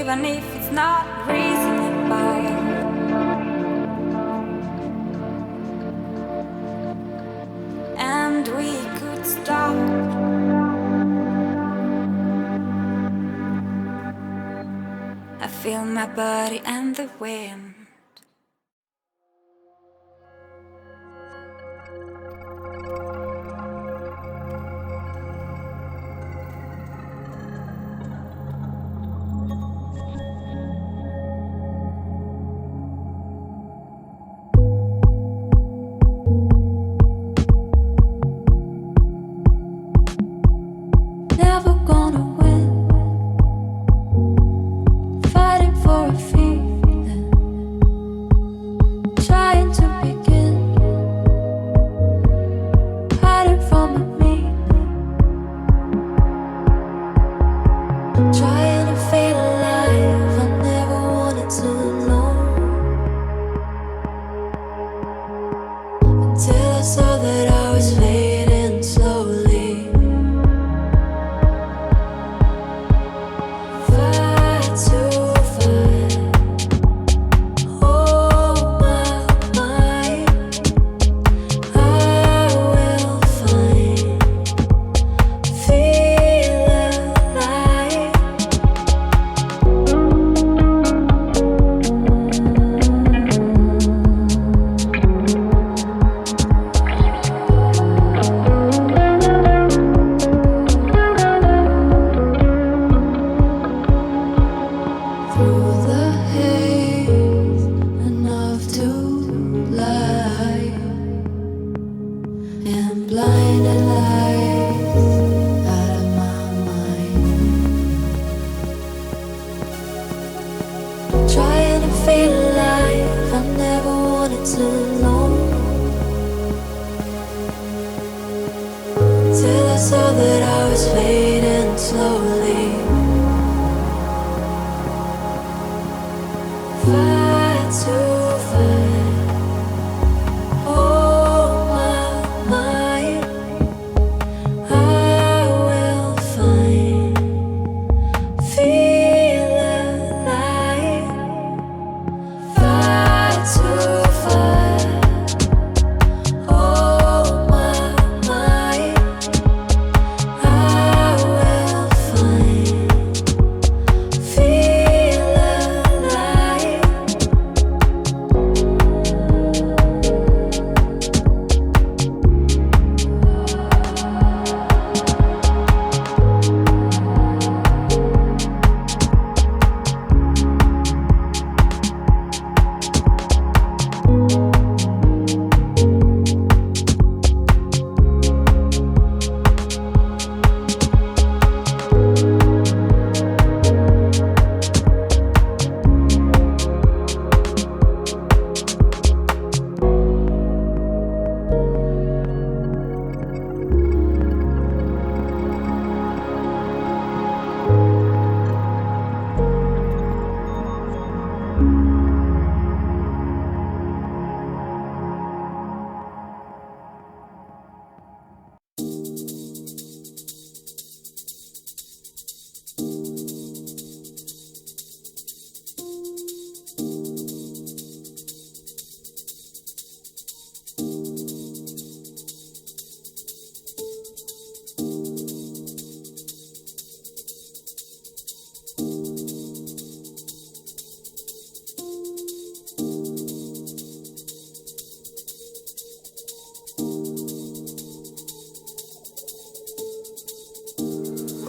even if it's not reasonable. And we could stop. I feel my body and the wind. Never gonna win, fighting for a feeling, trying to begin, hiding from a meaning, trying to feel alive. I never wanted to know until I saw that I was fading slowly. Saw that I was fading slowly. Fight to fight. Oh my mind, I will find. Feel alive. Fight to fight. Oh my mind.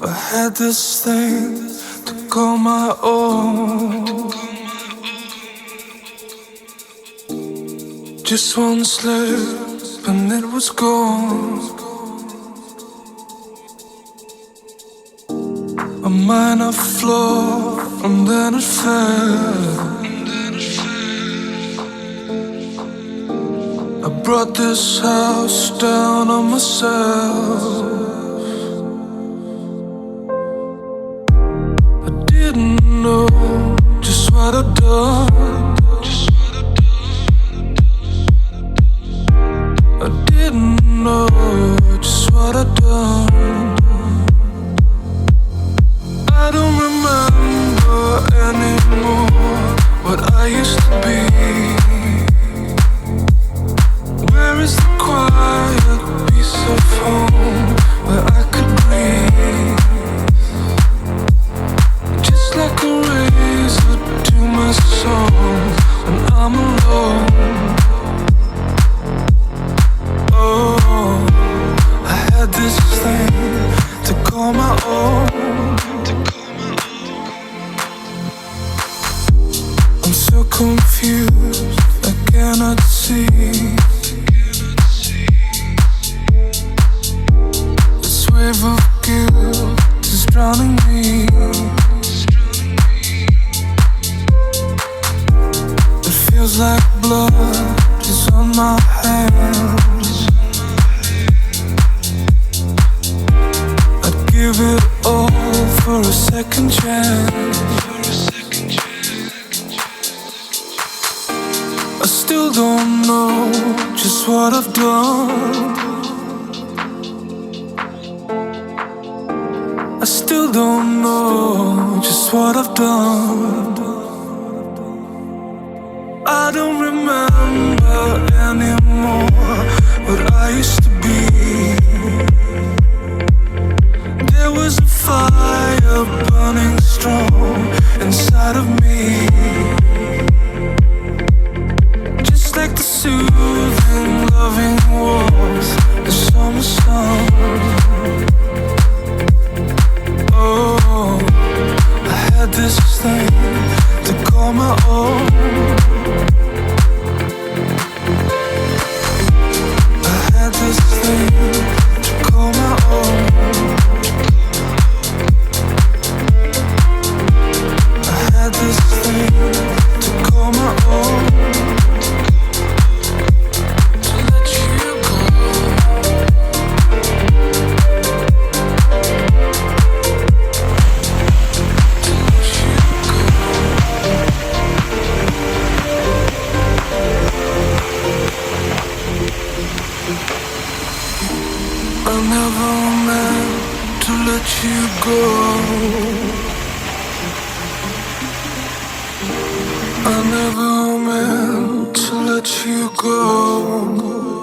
I had this thing to call my own. Just one slip and it was gone. A minor flaw and then it fell. I brought this house down on myself. Didn't know just what I'd done. I didn't know just what I'd done. I don't remember wave of guilt is drowning me. It feels like blood is on my hands. I'd give it all for a second chance. I still don't know just what I've done. I still don't know just what I've done. I don't remember anymore what I used to be. There was a fire burning strong inside of me, just like the soothing, loving warmth of summer sun. Oh, I had this thing to call my own. I had this thing to call my own. I had this thing to call my own. To let you go. I never meant to let you go. I never meant to let you go.